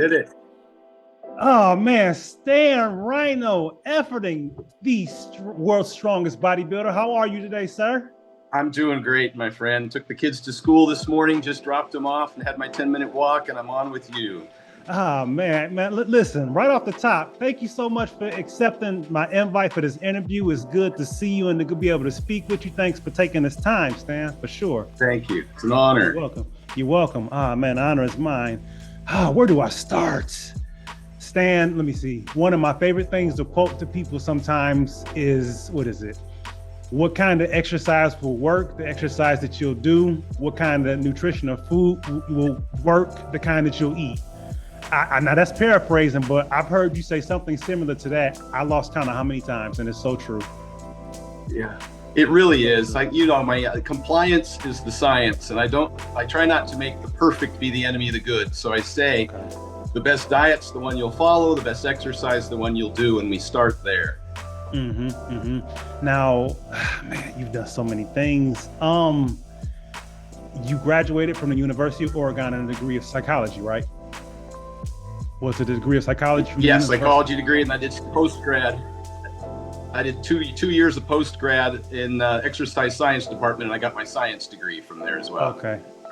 did it. Oh man, Stan Rhino, efforting the world's strongest bodybuilder. How are you today, sir? I'm doing great, my friend. Took the kids to school this morning, just dropped them off and had my 10-minute walk, and I'm on with you. Listen, right off the top, thank you so much for accepting my invite for this interview. It's good to see you and to be able to speak with you. Thanks for taking this time, Stan, for sure. Thank you. It's an honor. You're welcome. You're welcome. The honor is mine. Where do I start? Stan, let me see. One of my favorite things to quote to people sometimes is, what is it? What kind of exercise will work, the exercise that you'll do, what kind of nutrition or food will work, the kind that you'll eat. Now that's paraphrasing, but I've heard you say something similar to that. I lost count of how many times, and it's so true. Yeah, it really is. My compliance is the science, and I try not to make the perfect be the enemy of the good. So I say, the best diet's the one you'll follow, the best exercise, the one you'll do, and we start there. Now, man, you've done so many things. You graduated from the University of Oregon in a degree of psychology, right? Was it a degree of psychology? Yes, psychology degree, and I did post-grad. I did two years of post-grad in exercise science department, and I got my science degree from there as well.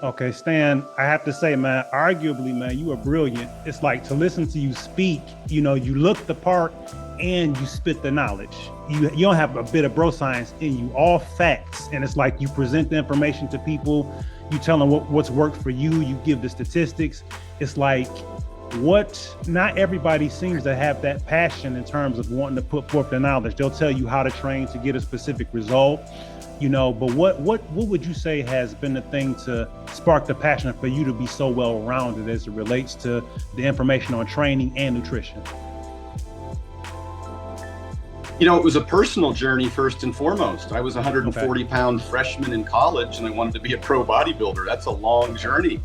Okay, Stan, I have to say, man, arguably, man, you are brilliant. It's like to listen to you speak, you look the part and you spit the knowledge. You don't have a bit of bro science in you, all facts. And it's like you present the information to people, you tell them what's worked for you, you give the statistics. It's like not everybody seems to have that passion in terms of wanting to put forth the knowledge. They'll tell you how to train to get a specific result. But what would you say has been the thing to spark the passion for you to be so well-rounded as it relates to the information on training and nutrition? It was a personal journey first and foremost. I was a 140-pound freshman in college, and I wanted to be a pro bodybuilder. That's a long journey.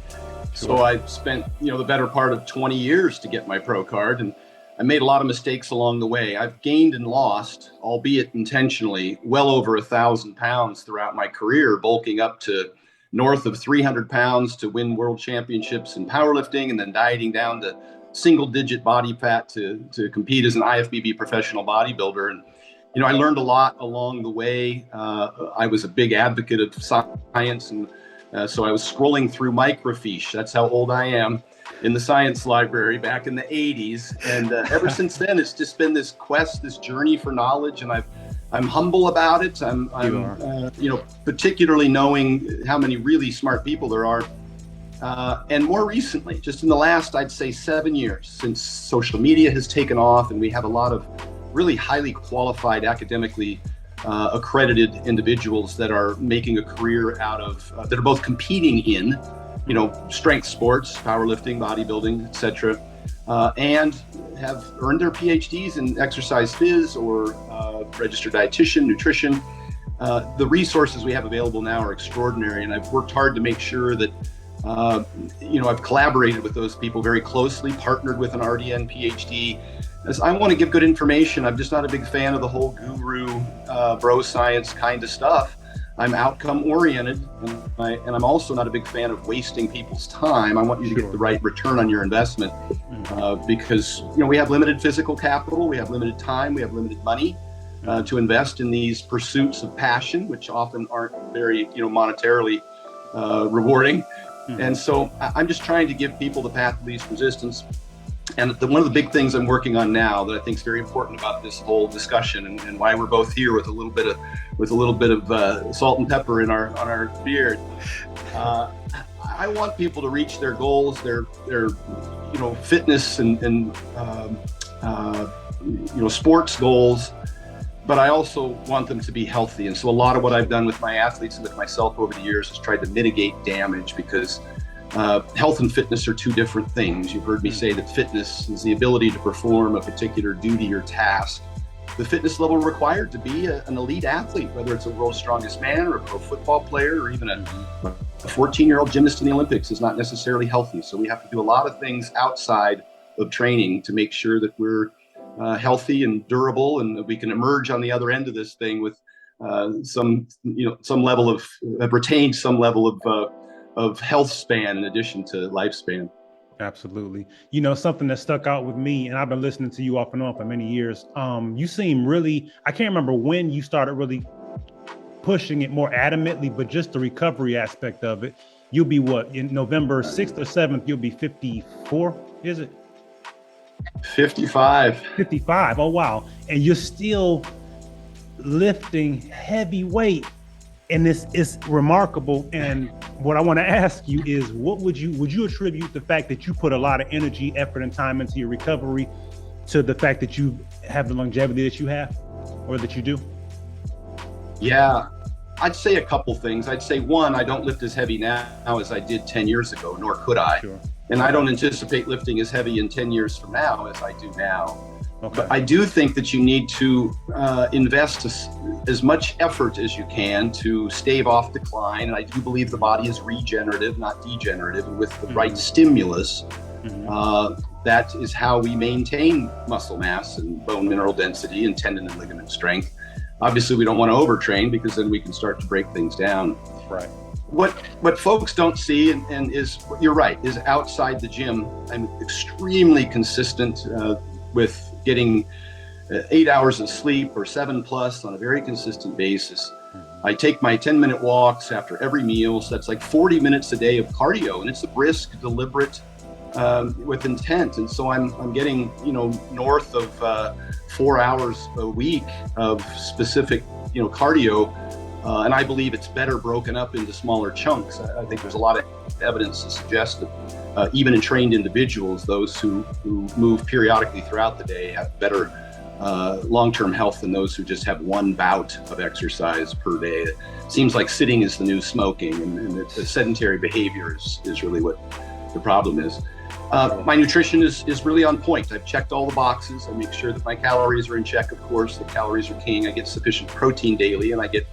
So I spent, the better part of 20 years to get my pro card, and I made a lot of mistakes along the way. I've gained and lost, albeit intentionally, well over 1,000 pounds throughout my career, bulking up to north of 300 pounds to win world championships in powerlifting, and then dieting down to single-digit body fat to compete as an IFBB professional bodybuilder. And, I learned a lot along the way. I was a big advocate of science, and so I was scrolling through microfiche. That's how old I am. In the science library back in the 80s. And ever since then, it's just been this quest, this journey for knowledge. And I'm humble about it. I'm particularly knowing how many really smart people there are. And more recently, just in the last, I'd say 7 years, since social media has taken off and we have a lot of really highly qualified, academically accredited individuals that are making a career out of, that are both competing in strength sports, powerlifting, bodybuilding, etc., and have earned their PhDs in exercise phys or registered dietitian, nutrition. The resources we have available now are extraordinary, and I've worked hard to make sure that, I've collaborated with those people very closely, partnered with an RDN PhD, as I want to give good information. I'm just not a big fan of the whole guru, bro science kind of stuff. I'm outcome oriented, and I'm also not a big fan of wasting people's time. I want you to get the right return on your investment, because we have limited physical capital, we have limited time, we have limited money to invest in these pursuits of passion, which often aren't very monetarily rewarding. And so I'm just trying to give people the path of least resistance. And one of the big things I'm working on now that I think is very important about this whole discussion, and why we're both here with a little bit of salt and pepper on our beard. I want people to reach their goals, their fitness and sports goals, but I also want them to be healthy. And so a lot of what I've done with my athletes and with myself over the years is tried to mitigate damage, because health and fitness are two different things. You've heard me say that fitness is the ability to perform a particular duty or task. The fitness level required to be an elite athlete, whether it's a world's strongest man or a pro football player or even a 14-year-old gymnast in the Olympics, is not necessarily healthy. So we have to do a lot of things outside of training to make sure that we're healthy and durable, and that we can emerge on the other end of this thing with some level of retained some level of health span in addition to lifespan. Absolutely. You know, something that stuck out with me, and I've been listening to you off and on for many years. You seem really, I can't remember when you started really pushing it more adamantly, but just the recovery aspect of it. You'll be what, in November 6th or 7th, you'll be 54, is it? 55. 55. Oh, wow. And you're still lifting heavy weight. And this is remarkable. And what I want to ask you is, would you attribute the fact that you put a lot of energy, effort, and time into your recovery to the fact that you have the longevity that you have, or that you do? Yeah, I'd say a couple things. I'd say one, I don't lift as heavy now as I did 10 years ago, nor could I. Sure. And I don't anticipate lifting as heavy in 10 years from now as I do now. Okay. But I do think that you need to invest as much effort as you can to stave off decline. And I do believe the body is regenerative, not degenerative. And with the right stimulus, that is how we maintain muscle mass and bone mineral density and tendon and ligament strength. Obviously, we don't want to overtrain, because then we can start to break things down. Right. What folks don't see, and is, you're right, is outside the gym, I'm extremely consistent with getting 8 hours of sleep or 7+ on a very consistent basis. I take my 10-minute walks after every meal, so that's like 40 minutes a day of cardio, and it's a brisk, deliberate, with intent. And so I'm getting, north of 4 hours a week of specific, cardio. And I believe it's better broken up into smaller chunks. I think there's a lot of evidence to suggest that even in trained individuals, those who move periodically throughout the day have better long-term health than those who just have one bout of exercise per day. It seems like sitting is the new smoking, and the sedentary behavior is really what the problem is. My nutrition is really on point. I've checked all the boxes. I make sure that my calories are in check, of course. The calories are king. I get sufficient protein daily, and I get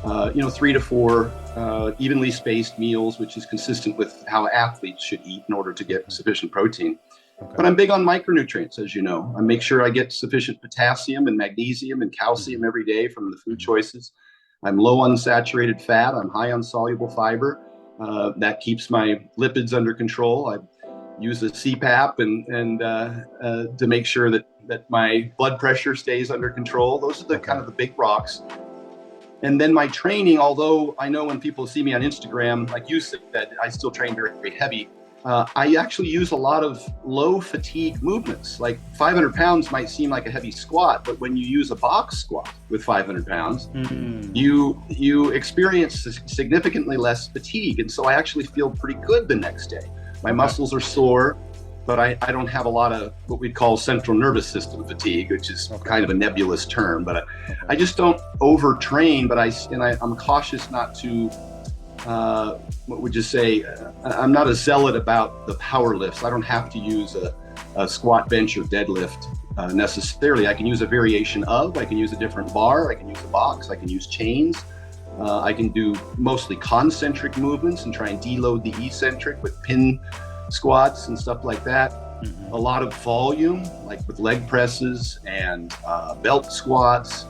3 to 4 evenly spaced meals, which is consistent with how athletes should eat in order to get sufficient protein. Okay. But I'm big on micronutrients, as you know. I make sure I get sufficient potassium and magnesium and calcium every day from the food choices. I'm low on saturated fat. I'm high on soluble fiber. That keeps my lipids under control. I use a CPAP and to make sure that my blood pressure stays under control. Those are the kind of the big rocks. And then my training, although I know when people see me on Instagram, like you said, I still train very, very heavy. I actually use a lot of low fatigue movements. Like 500 pounds might seem like a heavy squat, but when you use a box squat with 500 pounds, you experience significantly less fatigue. And so I actually feel pretty good the next day. My muscles are sore, but I don't have a lot of what we'd call central nervous system fatigue, which is kind of a nebulous term. But I just don't overtrain. But I'm cautious not to. What would you say? I'm not a zealot about the power lifts. I don't have to use a squat, bench, or deadlift necessarily. I can use a variation of. I can use a different bar. I can use a box. I can use chains. I can do mostly concentric movements and try and deload the eccentric with pin squats and stuff like that. A lot of volume, like with leg presses and belt squats.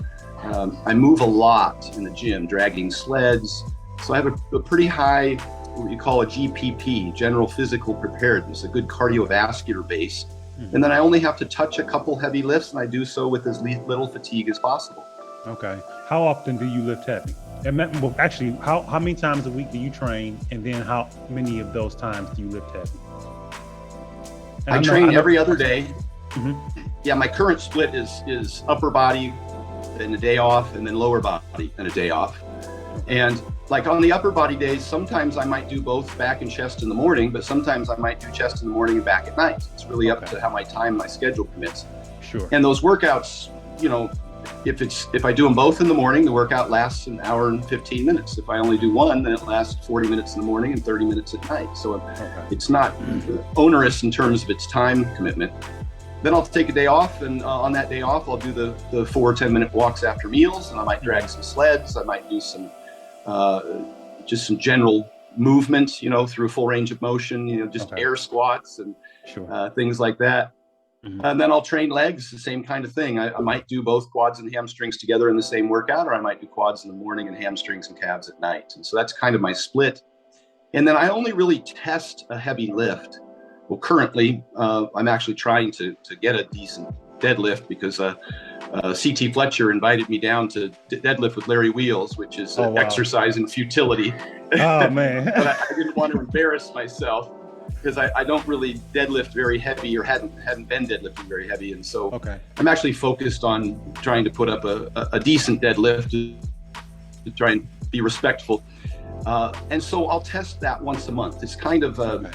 I move a lot in the gym, dragging sleds. So I have a pretty high, what you call a GPP, general physical preparedness, a good cardiovascular base. And then I only have to touch a couple heavy lifts, and I do so with as little fatigue as possible. Okay. How often do you lift heavy? Well, actually, how many times a week do you train? And then how many of those times do you lift heavy? I train every other day. Yeah, my current split is upper body and a day off, and then lower body and a day off. And like on the upper body days, sometimes I might do both back and chest in the morning, but sometimes I might do chest in the morning and back at night. It's really up to how my time, my schedule permits. Sure. And those workouts, if I do them both in the morning, the workout lasts an hour and 15 minutes. If I only do one, then it lasts 40 minutes in the morning and 30 minutes at night. So it's not onerous in terms of its time commitment. Then I'll take a day off, and on that day off, I'll do the 4 10-minute walks after meals, and I might drag some sleds. I might do some just some general movement, through full range of motion, just air squats and things like that. And then I'll train legs, the same kind of thing. I might do both quads and hamstrings together in the same workout, or I might do quads in the morning and hamstrings and calves at night. And so that's kind of my split. And then I only really test a heavy lift Well, currently, I'm actually trying to get a decent deadlift because CT Fletcher invited me down to deadlift with Larry Wheels, which is exercise in futility. Oh, man. But I didn't want to embarrass myself because I don't really deadlift very heavy, or hadn't been deadlifting very heavy. And so I'm actually focused on trying to put up a decent deadlift to try and be respectful. And so I'll test that once a month. It's kind of, and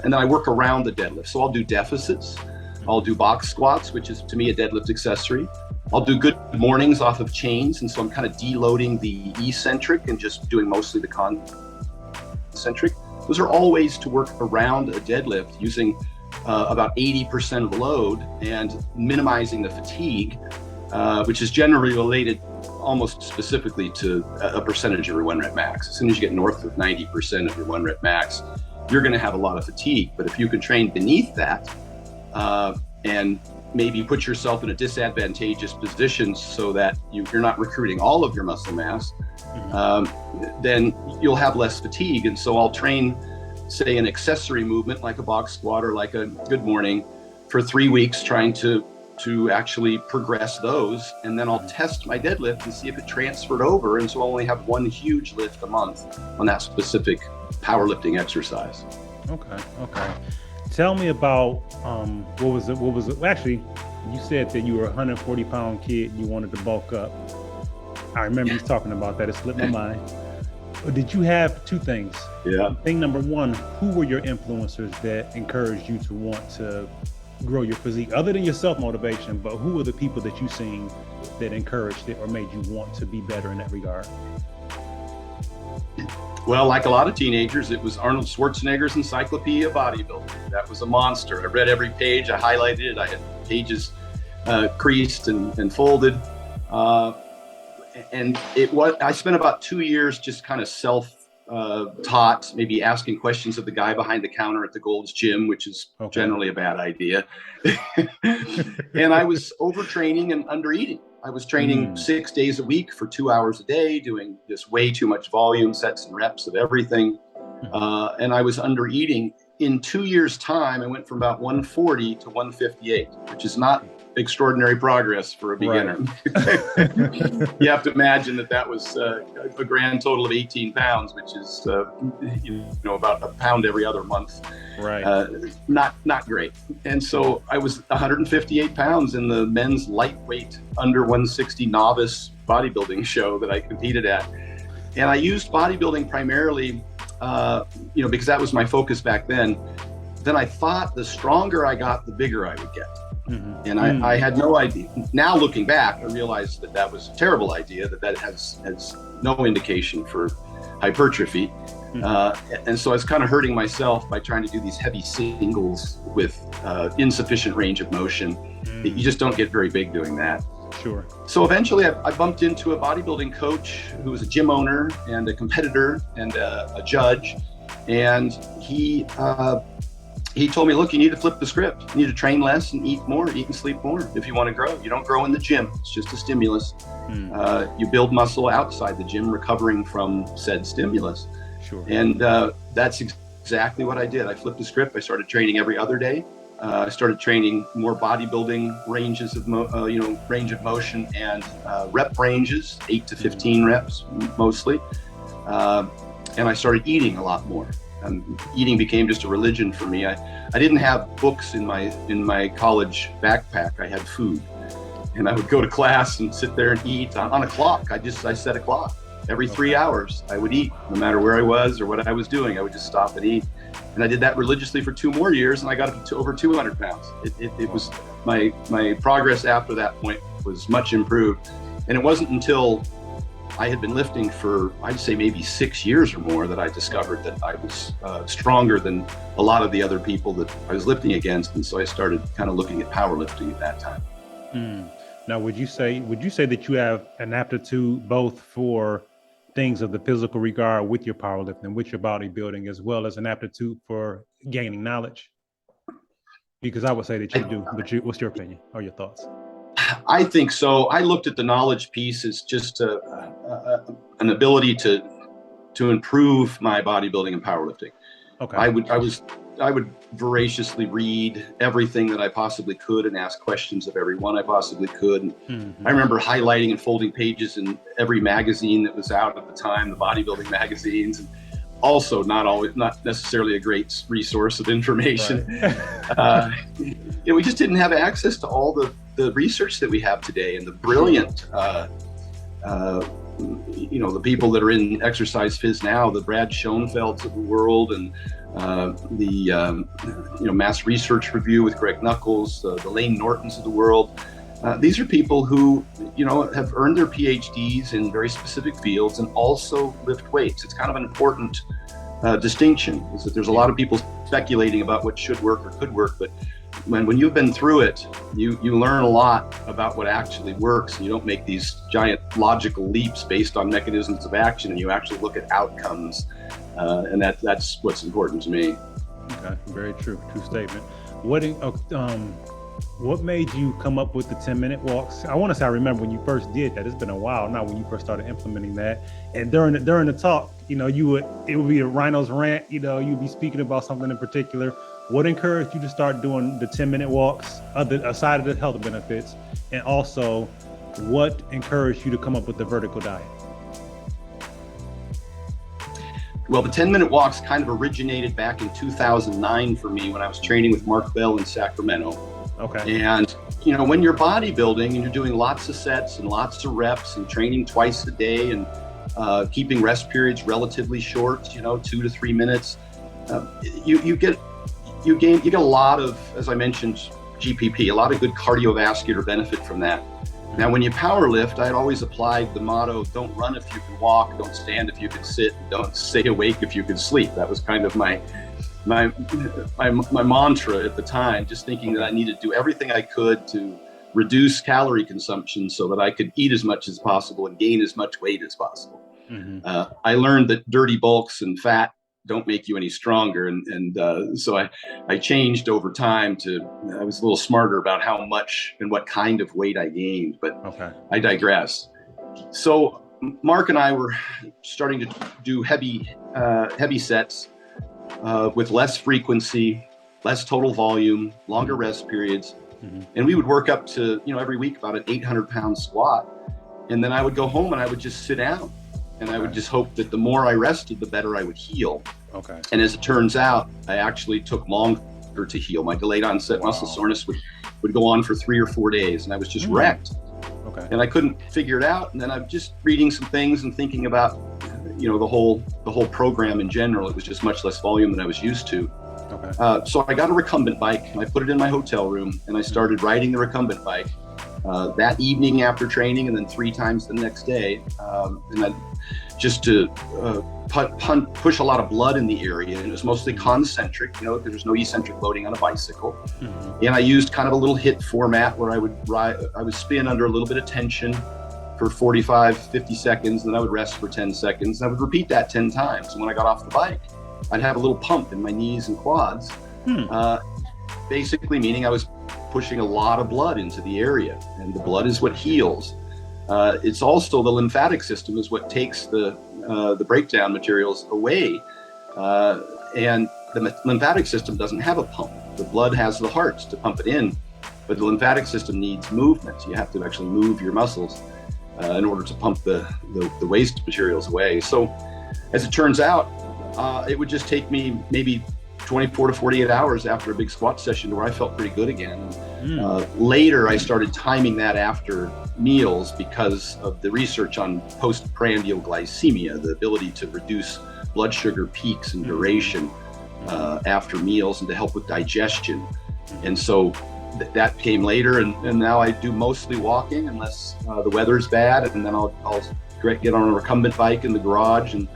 then I work around the deadlift. So I'll do deficits. I'll do box squats, which is to me a deadlift accessory. I'll do good mornings off of chains. And so I'm kind of deloading the eccentric and just doing mostly the concentric. Those are all ways to work around a deadlift using about 80% of the load and minimizing the fatigue, which is generally related almost specifically to a percentage of your 1 rep max. As soon as you get north of 90% of your 1 rep max, you're going to have a lot of fatigue. But if you can train beneath that and maybe put yourself in a disadvantageous position so that you're not recruiting all of your muscle mass, then you'll have less fatigue. And so I'll train, say, an accessory movement like a box squat or like a good morning for 3 weeks, trying to actually progress those. And then I'll test my deadlift and see if it transferred over. And so I'll only have one huge lift a month on that specific powerlifting exercise. Okay. Tell me about, what was it? Actually, you said that you were a 140-pound kid, you wanted to bulk up. I remember you talking about that. It slipped my mind. But did you have two things? Yeah. Thing number one, who were your influencers that encouraged you to want to grow your physique, other than your self-motivation, but who were the people that you seen that encouraged it or made you want to be better in that regard? Well, like a lot of teenagers, it was Arnold Schwarzenegger's Encyclopedia of Bodybuilding. That was a monster. I read every page, I highlighted it, I had pages creased and folded. And I spent about 2 years just kind of self-taught, maybe asking questions of the guy behind the counter at the Gold's Gym, which is generally a bad idea. And I was overtraining and undereating. I was training 6 days a week for 2 hours a day, doing just way too much volume, sets and reps of everything. And I was undereating. In 2 years' time, I went from about 140 to 158, which is not extraordinary progress for a beginner. Right. You have to imagine that was a grand total of 18 pounds, which is about a pound every other month. Right. Not great. And so I was 158 pounds in the men's lightweight under 160 novice bodybuilding show that I competed at. And I used bodybuilding primarily, because that was my focus back then. Then I thought the stronger I got, the bigger I would get. And I had no idea. Now looking back, I realized that was a terrible idea, that has no indication for hypertrophy. And so I was kind of hurting myself by trying to do these heavy singles with insufficient range of motion. You just don't get very big doing that. Sure. So eventually I bumped into a bodybuilding coach who was a gym owner and a competitor and a judge. And he told me, look, you need to flip the script. You need to train less and eat more, eat and sleep more if you want to grow. You don't grow in the gym. It's just a stimulus. You build muscle outside the gym, recovering from said stimulus. Sure. And that's exactly what I did. I flipped the script. I started training every other day. I started training more bodybuilding ranges of, range of motion and rep ranges, 8 to 15 reps mostly. And I started eating a lot more. Eating became just a religion for me. I didn't have books in my college backpack. I had food, and I would go to class and sit there and eat on a clock. I set a clock. Every 3 hours I would eat, no matter where I was or what I was doing. I would just stop and eat. And I did that religiously for 2 more years, and I got up to over 200 pounds. It was my progress after that point was much improved. And it wasn't until I had been lifting for, I'd say maybe 6 years or more, that I discovered that I was stronger than a lot of the other people that I was lifting against. And so I started kind of looking at powerlifting at that time. Now, would you say that you have an aptitude both for things of the physical regard with your powerlifting, with your bodybuilding, as well as an aptitude for gaining knowledge? Because I would say that you do, but what's your opinion or your thoughts? I think so. I looked at the knowledge piece as just an ability to improve my bodybuilding and powerlifting. Okay. I would voraciously read everything that I possibly could and ask questions of everyone I possibly could. And I remember highlighting and folding pages in every magazine that was out at the time, the bodybuilding magazines, and also not necessarily a great resource of information. Right. We just didn't have access to all the research that we have today, and the brilliant the people that are in exercise phys now, the Brad Schoenfelds of the world, and the Mass Research Review with Greg Nuckols, the Lane Nortons of the world. These are people who, have earned their PhDs in very specific fields and also lift weights. It's kind of an important distinction, is that there's a lot of people speculating about what should work or could work, but when you've been through it, you learn a lot about what actually works, and you don't make these giant logical leaps based on mechanisms of action, and you actually look at outcomes, and that's what's important to me. Okay, very true statement. What made you come up with the 10-minute walks? I want to say I remember when you first did that. It's been a while now when you first started implementing that. And during the talk, it would be a Rhino's rant. You'd be speaking about something in particular. What encouraged you to start doing the 10-minute walks, aside of the health benefits? And also, what encouraged you to come up with the vertical diet? Well, the 10-minute walks kind of originated back in 2009 for me when I was training with Mark Bell in Sacramento. Okay. And, when you're bodybuilding and you're doing lots of sets and lots of reps and training twice a day and keeping rest periods relatively short, 2 to 3 minutes, you get a lot of, as I mentioned, GPP, a lot of good cardiovascular benefit from that. Now, when you power lift, I'd always applied the motto, don't run if you can walk, don't stand if you can sit, and don't stay awake if you can sleep. That was kind of my mantra at the time, just thinking that I needed to do everything I could to reduce calorie consumption so that I could eat as much as possible and gain as much weight as possible. I learned that dirty bulks and fat don't make you any stronger. And so I changed over time I was a little smarter about how much and what kind of weight I gained, but I digress. So Mark and I were starting to do heavy sets with less frequency, less total volume, longer rest periods. And we would work up to, every week about an 800-pound squat. And then I would go home and I would just sit down. And I would just hope that the more I rested, the better I would heal. Okay. And as it turns out, I actually took longer to heal. My delayed onset muscle soreness would go on for 3 or 4 days, and I was just wrecked. Okay. And I couldn't figure it out. And then I'm just reading some things and thinking about, the whole program in general. It was just much less volume than I was used to. Okay. So I got a recumbent bike and I put it in my hotel room, and I started riding the recumbent bike that evening after training, and then 3 times the next day. And then just to push a lot of blood in the area. And it was mostly concentric, there's no eccentric loading on a bicycle. And I used kind of a little HIIT format where I would spin under a little bit of tension for 45, 50 seconds, and then I would rest for 10 seconds. And I would repeat that 10 times. And when I got off the bike, I'd have a little pump in my knees and quads, basically meaning I was pushing a lot of blood into the area, and the blood is what heals. It's also the lymphatic system is what takes the breakdown materials away, and the lymphatic system doesn't have a pump. The blood has the heart to pump it in, but the lymphatic system needs movement. You have to actually move your muscles in order to pump the waste materials away. So as it turns out, it would just take me maybe 24 to 48 hours after a big squat session where I felt pretty good again. Later, I started timing that after meals because of the research on postprandial glycemia, the ability to reduce blood sugar peaks and duration after meals and to help with digestion. And so that came later, and now I do mostly walking unless the weather's bad, and then I'll get on a recumbent bike in the garage and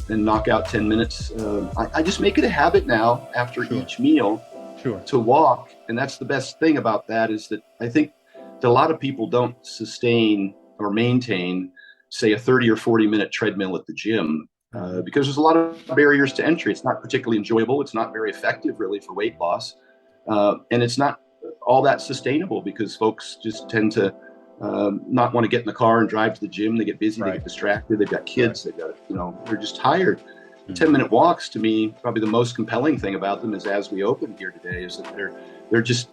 knock out 10 minutes. I just make it a habit now after each meal to walk. And that's the best thing about that, is that I think that a lot of people don't sustain or maintain, say, a 30 or 40 minute treadmill at the gym because there's a lot of barriers to entry. It's not particularly enjoyable. It's not very effective really for weight loss. And it's not all that sustainable because folks just tend to not want to get in the car and drive to the gym. They get busy, they get distracted, they've got kids, they've got, they're just tired. 10-minute walks, to me, probably the most compelling thing about them is, as we opened here today, is that they're just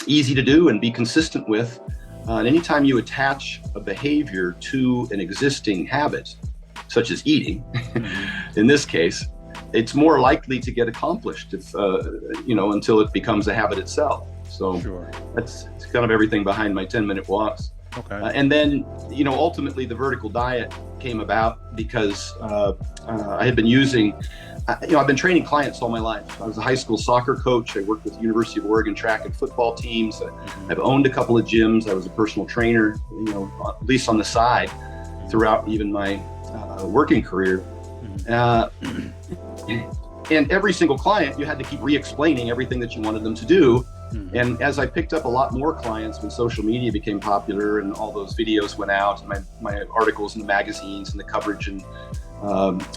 easy to do and be consistent with. And anytime you attach a behavior to an existing habit, such as eating, in this case, it's more likely to get accomplished if, until it becomes a habit itself. So that's kind of everything behind my 10-minute walks. Okay. And then, ultimately the vertical diet came about because I had been using, I've been training clients all my life. I was a high school soccer coach. I worked with the University of Oregon track and football teams. I've owned a couple of gyms. I was a personal trainer, at least on the side throughout even my working career. And every single client, you had to keep re-explaining everything that you wanted them to do. And as I picked up a lot more clients when social media became popular and all those videos went out, and my articles in the magazines and the coverage and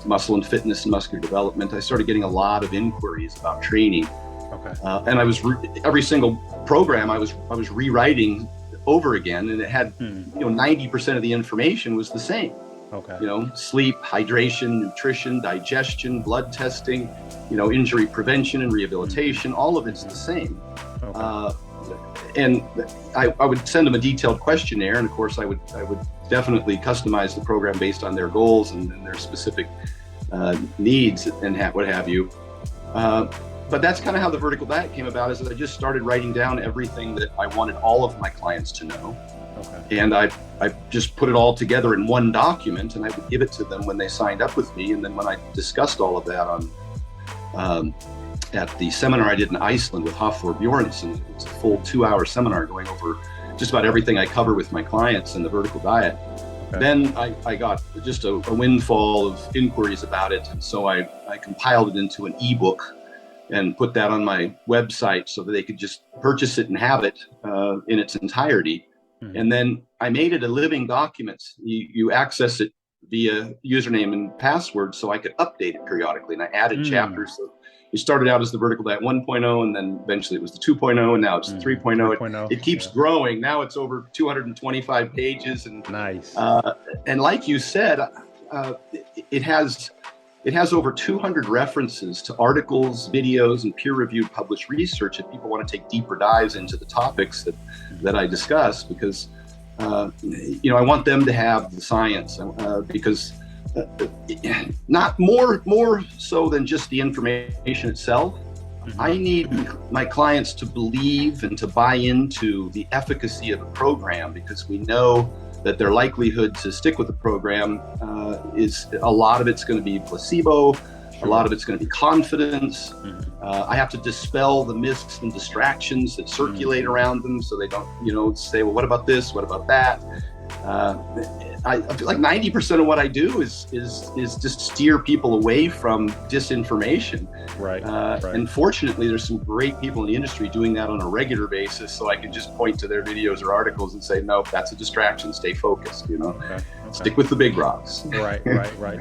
muscle and fitness and muscular development, I started getting a lot of inquiries about training. Okay. And I was every single program I was rewriting over again, and it had 90% of the information was the same. Okay. Sleep, hydration, nutrition, digestion, blood testing, injury prevention and rehabilitation, all of it's the same. Okay. And I would send them a detailed questionnaire, and of course I would definitely customize the program based on their goals and their specific needs and what have you. But that's kind of how the vertical diet came about, is that I just started writing down everything that I wanted all of my clients to know. Okay. And I just put it all together in one document, and I would give it to them when they signed up with me. And then when I discussed all of that at the seminar I did in Iceland with Hafþór Bjornsson, it's a full 2-hour seminar going over just about everything I cover with my clients in the vertical diet. Okay. Then I got just a windfall of inquiries about it. And so I compiled it into an ebook and put that on my website so that they could just purchase it and have it in its entirety. And then I made it a living document. You access it via username and password, so I could update it periodically. And I added chapters. So it started out as the Vertical Diet 1.0, and then eventually it was the 2.0, and now it's the 3.0. It keeps growing. Now it's over 225 pages. And nice. And like you said, it has over 200 references to articles, videos, and peer-reviewed published research if people want to take deeper dives into the topics that I discuss, because I want them to have the science, because not more so than just the information itself. I need my clients to believe and to buy into the efficacy of a program, because we know that their likelihood to stick with the program is a lot of it's going to be placebo, a lot of it's going to be confidence. I have to dispel the myths and distractions that circulate around them, so they don't, say, well, what about this? What about that? I feel like 90% of what I do is just steer people away from disinformation. Right. And fortunately, there's some great people in the industry doing that on a regular basis, so I can just point to their videos or articles and say, no, that's a distraction. Stay focused. Okay. Stick with the big rocks. Right.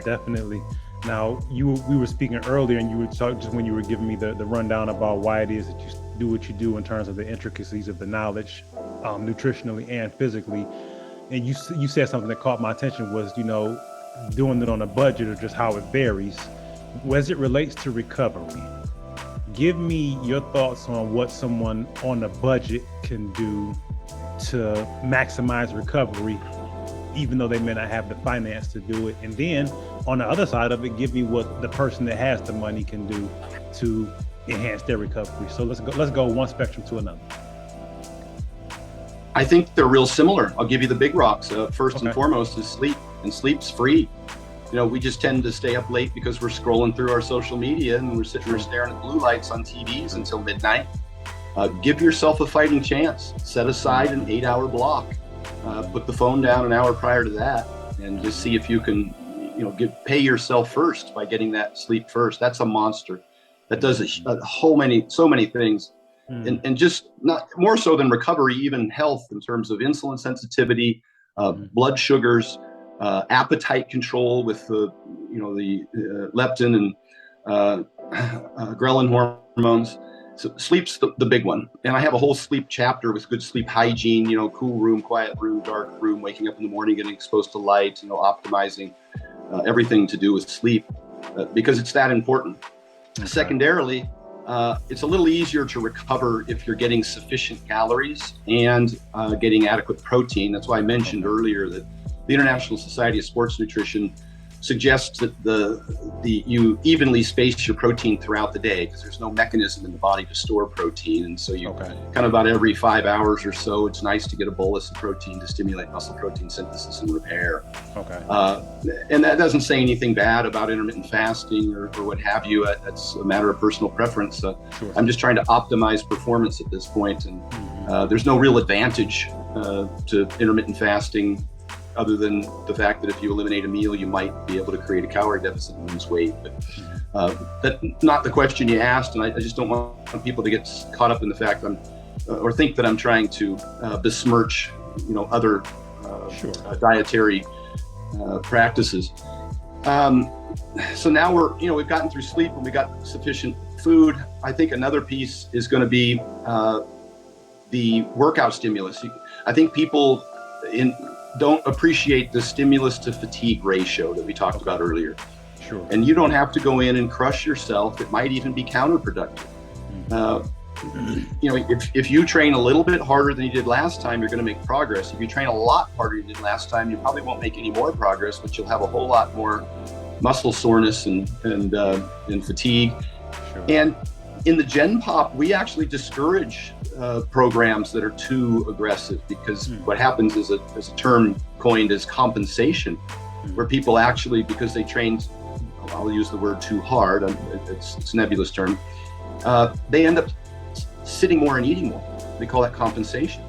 Definitely. Now, we were speaking earlier, and you were talking just when you were giving me the rundown about why it is that you do what you do in terms of the intricacies of the knowledge, nutritionally and physically. And you said something that caught my attention was, doing it on a budget, or just how it varies. As it relates to recovery, give me your thoughts on what someone on a budget can do to maximize recovery, even though they may not have the finance to do it. And then on the other side of it, give me what the person that has the money can do to enhance their recovery. So let's go one spectrum to another. I think they're real similar. I'll give you the big rocks. First and foremost is sleep, and sleep's free. We just tend to stay up late because we're scrolling through our social media and we're sitting there staring at blue lights on TVs until midnight. Give yourself a fighting chance. Set aside an 8-hour block. Put the phone down an hour prior to that, and just see if you can, pay yourself first by getting that sleep first. That's a monster. That does so many things. And just not more so than recovery, even health in terms of insulin sensitivity, blood sugars, appetite control with the leptin and ghrelin hormones. So sleep's the big one. And I have a whole sleep chapter with good sleep hygiene, cool room, quiet room, dark room, waking up in the morning, getting exposed to light, optimizing everything to do with sleep. because it's that important. Okay. Secondarily, it's a little easier to recover if you're getting sufficient calories and getting adequate protein. That's why I mentioned earlier that the International Society of Sports Nutrition suggests that you evenly space your protein throughout the day, because there's no mechanism in the body to store protein. And so you kind of about every 5 hours or so, it's nice to get a bolus of protein to stimulate muscle protein synthesis and repair. And that doesn't say anything bad about intermittent fasting or what have you. That's a matter of personal preference. I'm just trying to optimize performance at this point. And there's no real advantage to intermittent fasting, other than the fact that if you eliminate a meal, you might be able to create a calorie deficit and lose weight. But that's not the question you asked, and I just don't want people to get caught up in the fact or think that I'm trying to besmirch, other dietary practices. So now we've gotten through sleep and we got sufficient food. I think another piece is going to be the workout stimulus. I think people don't appreciate the stimulus to fatigue ratio that we talked about earlier. And you don't have to go in and crush yourself. It might even be counterproductive. If you train a little bit harder than you did last time, you're going to make progress. If you train a lot harder than you did last time, you probably won't make any more progress, but you'll have a whole lot more muscle soreness and fatigue. And in the Gen Pop, we actually discourage programs that are too aggressive, because what happens is a term coined as compensation, where people actually, because they trained, I'll use the word too hard, it's a nebulous term, they end up sitting more and eating more. They call that compensation.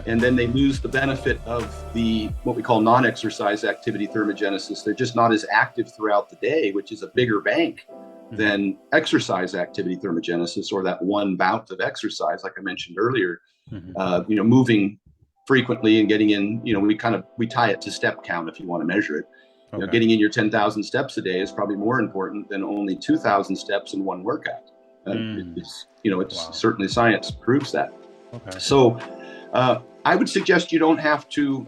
And then they lose the benefit of what we call non-exercise activity thermogenesis. They're just not as active throughout the day, which is a bigger bank than exercise activity thermogenesis, or that one bout of exercise, like I mentioned earlier. Moving frequently and getting in, we tie it to step count if you want to measure it. Getting in your 10,000 steps a day is probably more important than only 2,000 steps in one workout. Certainly science proves that. So I would suggest you don't have to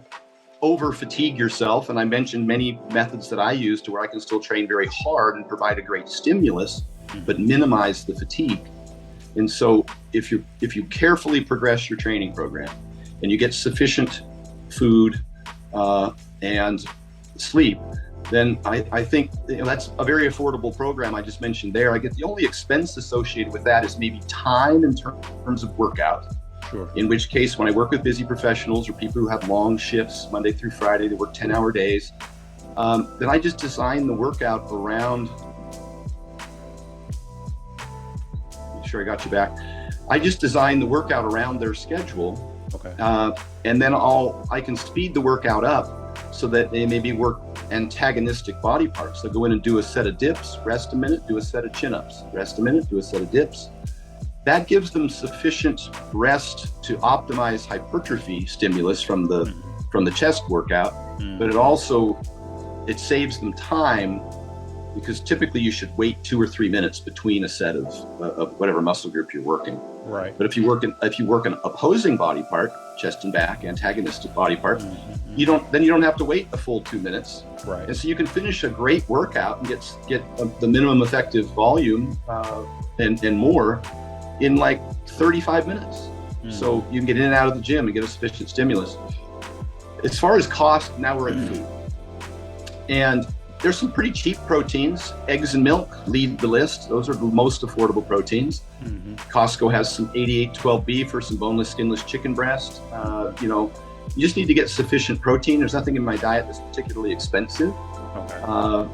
over fatigue yourself. And I mentioned many methods that I use to where I can still train very hard and provide a great stimulus, but minimize the fatigue. And so if you carefully progress your training program and you get sufficient food and sleep, then I think that's a very affordable program I just mentioned there. I get the only expense associated with that is maybe time in terms of workout. In which case, when I work with busy professionals or people who have long shifts, Monday through Friday, they work 10-hour days, then I just design the workout around, make sure I got you back. I just design the workout around their schedule. And then I can speed the workout up so that they maybe work antagonistic body parts. They'll go in and do a set of dips, rest a minute, do a set of chin-ups, rest a minute, do a set of dips. That gives them sufficient rest to optimize hypertrophy stimulus from the chest workout, but it saves them time, because typically you should wait 2 or 3 minutes between a set of whatever muscle group you're working. But if you work an opposing body part, chest and back, antagonistic body part, you don't have to wait a full 2 minutes. And so you can finish a great workout and get the minimum effective volume and more in like 35 minutes. So you can get in and out of the gym and get a sufficient stimulus. As far as cost, now we're at food. And there's some pretty cheap proteins. Eggs and milk lead the list. Those are the most affordable proteins. Costco has some 8812 beef or some boneless, skinless chicken breast. You just need to get sufficient protein. There's nothing in my diet that's particularly expensive. I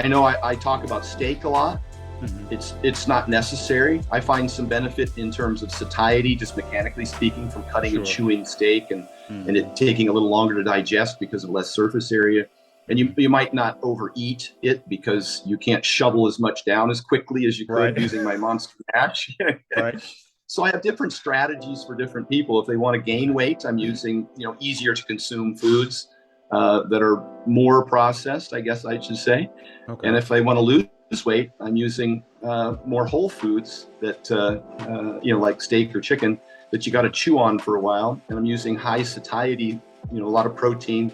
know I talk about steak a lot. It's not necessary. I find some benefit in terms of satiety, just mechanically speaking, from cutting and chewing steak and it taking a little longer to digest because of less surface area. And you might not overeat it because you can't shovel as much down as quickly as you could using my Monster Mash. So I have different strategies for different people. If they want to gain weight, I'm using easier to consume foods that are more processed, I guess I should say. And if they want to lose weight, I'm using more whole foods that like steak or chicken that you got to chew on for a while. And I'm using high satiety, a lot of protein,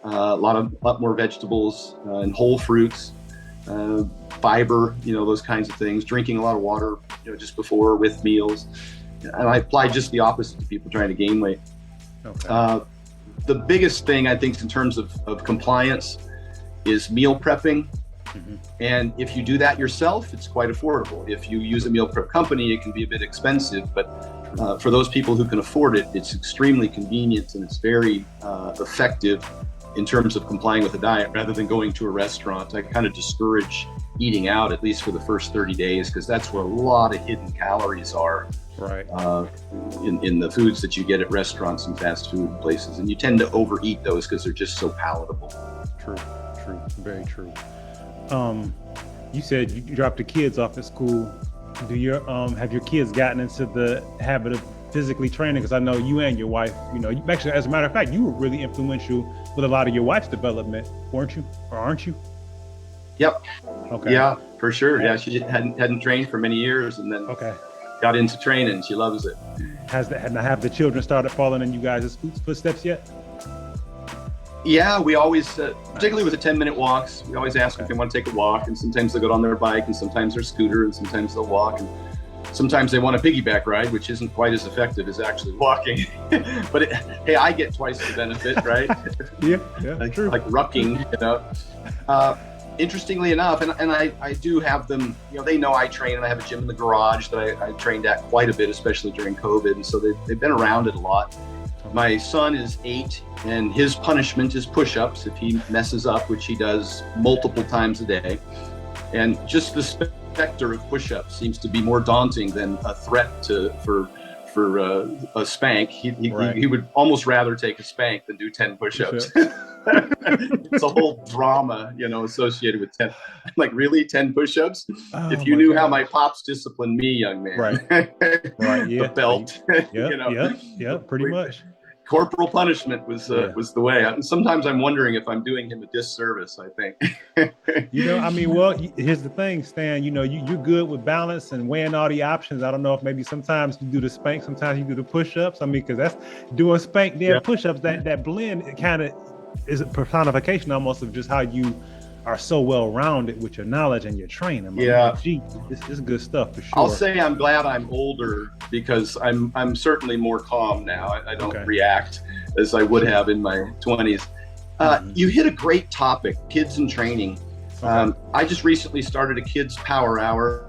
a lot more vegetables and whole fruits. fiber, those kinds of things, drinking a lot of water, just before or with meals. And I apply just the opposite to people trying to gain weight. Okay. The biggest thing I think in terms of compliance is meal prepping. Mm-hmm. And if you do that yourself, it's quite affordable. If you use a meal prep company, it can be a bit expensive, but for those people who can afford it, it's extremely convenient and it's very effective in terms of complying with a diet rather than going to a restaurant. I kind of discourage eating out, at least for the first 30 days, because that's where a lot of hidden calories are. Right. In the foods that you get at restaurants and fast food places. And you tend to overeat those because they're just so palatable. True, very true. You said you dropped the kids off at school. Do your have your kids gotten into the habit of physically training? Because I know you and your wife, actually, as a matter of fact, you were really influential with a lot of your wife's development, weren't you? Or aren't you? Yep. Okay. Yeah, for sure. Yeah, she hadn't trained for many years, and then got into training. She loves it. Have the children started following in you guys' footsteps yet? Yeah, we always, particularly with the 10-minute walks, we always ask if they want to take a walk, and sometimes they go on their bike, and sometimes their scooter, and sometimes they'll walk, and sometimes they want a piggyback ride, which isn't quite as effective as actually walking. But hey, I get twice the benefit, right? Yeah, true. Like rucking, Interestingly enough, and I do have them, they know I train, and I have a gym in the garage that I trained at quite a bit, especially during COVID, and so they've been around it a lot. My son is 8, and his punishment is push-ups if he messes up, which he does multiple times a day. And just the specter of push-ups seems to be more daunting than a threat for a spank. He would almost rather take a spank than do 10 push-ups. It's a whole drama, associated with 10. I'm like, really, 10 push-ups? If you knew how my pops disciplined me, young man. Right. Yeah. The belt. Yeah, pretty much. Corporal punishment was the way. Sometimes I'm wondering if I'm doing him a disservice, I think. Well, here's the thing, Stan, you're good with balance and weighing all the options. I don't know if maybe sometimes you do the spank, sometimes you do the push-ups. Because that's doing spank, then push-ups, that blend, it kind of is a personification almost of just how you are so well-rounded with your knowledge and your training. It's good stuff for sure. I'll say I'm glad I'm older because I'm certainly more calm now. I don't react as I would have in my 20s. You hit a great topic, kids and training. I just recently started a kids power hour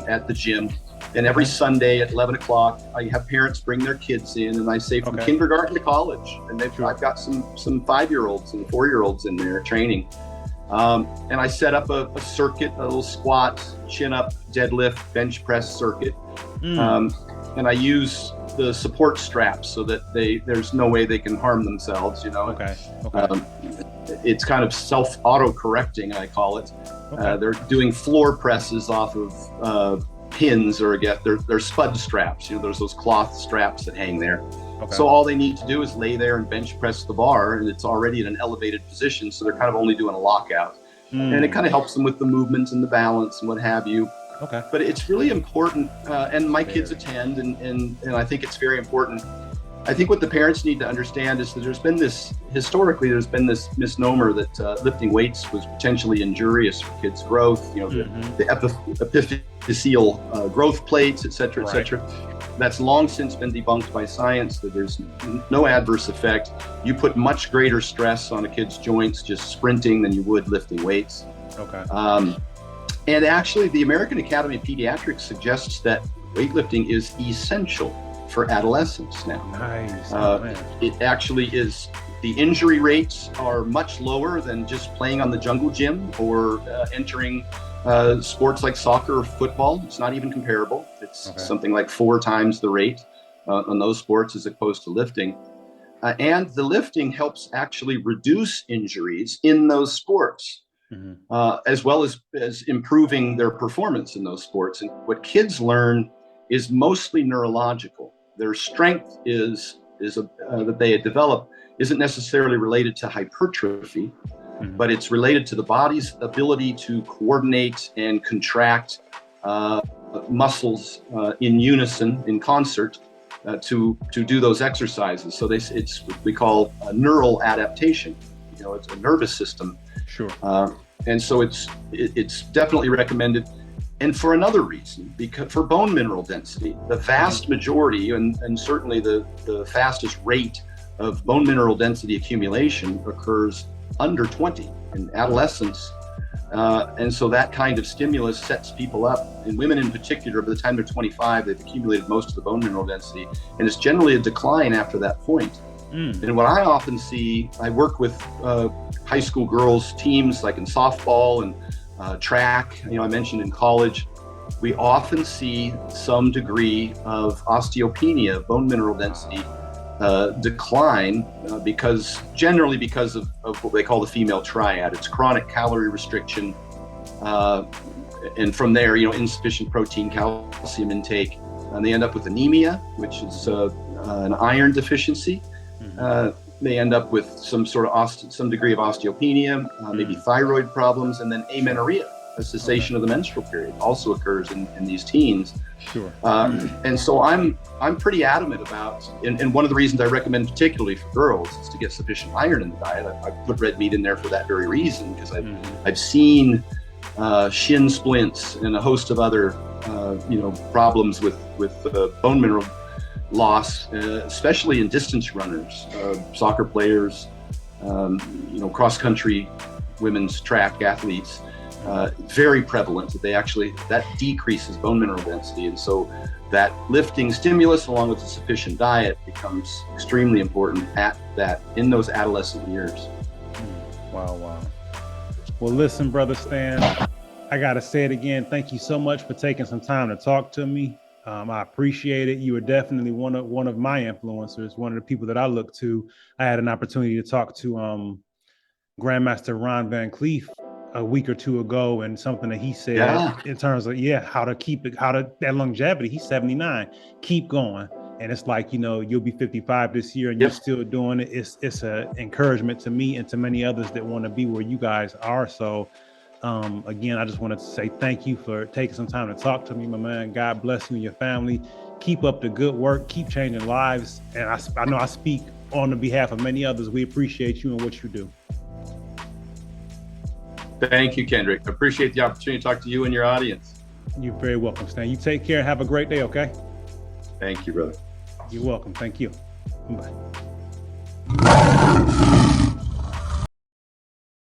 at the gym. And every Sunday at 11 o'clock, I have parents bring their kids in, and I say from kindergarten to college. And I've got some 5-year-olds and 4-year-olds in there training. And I set up a circuit, a little squat, chin up, deadlift, bench press circuit. And I use the support straps so that there's no way they can harm themselves, It's kind of auto-correcting, I call it. They're doing floor presses off of pins, or they're spud straps. There's those cloth straps that hang there. So all they need to do is lay there and bench press the bar, and it's already in an elevated position, so they're kind of only doing a lockout. And it kind of helps them with the movement and the balance and what have you. But it's really important, and my kids attend, and I think it's very important. I think what the parents need to understand is that historically there's been this misnomer that lifting weights was potentially injurious for kids' growth, the epiphyseal growth plates, et cetera, et cetera. That's long since been debunked by science, that there's no adverse effect. You put much greater stress on a kid's joints just sprinting than you would lifting weights. And actually, the American Academy of Pediatrics suggests that weightlifting is essential for adolescents now. Nice. It actually is. The injury rates are much lower than just playing on the jungle gym or entering sports like soccer or football. It's not even comparable. It's something like 4 times the rate on those sports as opposed to lifting. And the lifting helps actually reduce injuries in those sports, as well as improving their performance in those sports. And what kids learn is mostly neurological. Their strength that they develop isn't necessarily related to hypertrophy, but it's related to the body's ability to coordinate and contract muscles in unison, in concert, to do those exercises. So it's what we call neural adaptation. It's a nervous system. Sure. And so it's definitely recommended. And for another reason, because for bone mineral density, the vast majority and certainly the fastest rate of bone mineral density accumulation occurs under 20 in adolescence. And so that kind of stimulus sets people up, and women in particular, by the time they're 25, they've accumulated most of the bone mineral density, and it's generally a decline after that point. And what I often see, I work with high school girls teams like in softball and track, I mentioned in college, we often see some degree of osteopenia, bone mineral density decline generally because of what they call the female triad. It's chronic calorie restriction, and from there, insufficient protein, calcium intake, and they end up with anemia, which is an iron deficiency. They end up with some degree of osteopenia, maybe thyroid problems, and then amenorrhea, a cessation of the menstrual period, also occurs in these teens. Sure. And so I'm pretty adamant about, and one of the reasons I recommend particularly for girls is to get sufficient iron in the diet. I put red meat in there for that very reason, because I've seen shin splints and a host of other problems with bone mineral loss, especially in distance runners, soccer players, cross-country women's track athletes. Very prevalent that decreases bone mineral density. And so that lifting stimulus along with a sufficient diet becomes extremely important in those adolescent years. Wow. Well, listen, Brother Stan, I got to say it again. Thank you so much for taking some time to talk to me. I appreciate it. You are definitely one of my influencers, one of the people that I look to. I had an opportunity to talk to Grandmaster Ron Van Cleef a week or two ago, and something that he said in terms of how to keep it, that longevity. He's 79, keep going. And it's like, you'll be 55 this year and you're still doing it. It's an encouragement to me and to many others that want to be where you guys are. So again, I just wanted to say thank you for taking some time to talk to me, my man. God bless you and your family. Keep up the good work, keep changing lives. And I know I speak on the behalf of many others. We appreciate you and what you do. Thank you, Kendrick. I appreciate the opportunity to talk to you and your audience. You're very welcome, Stan. You take care and have a great day, okay? Thank you, brother. You're welcome. Thank you. Bye.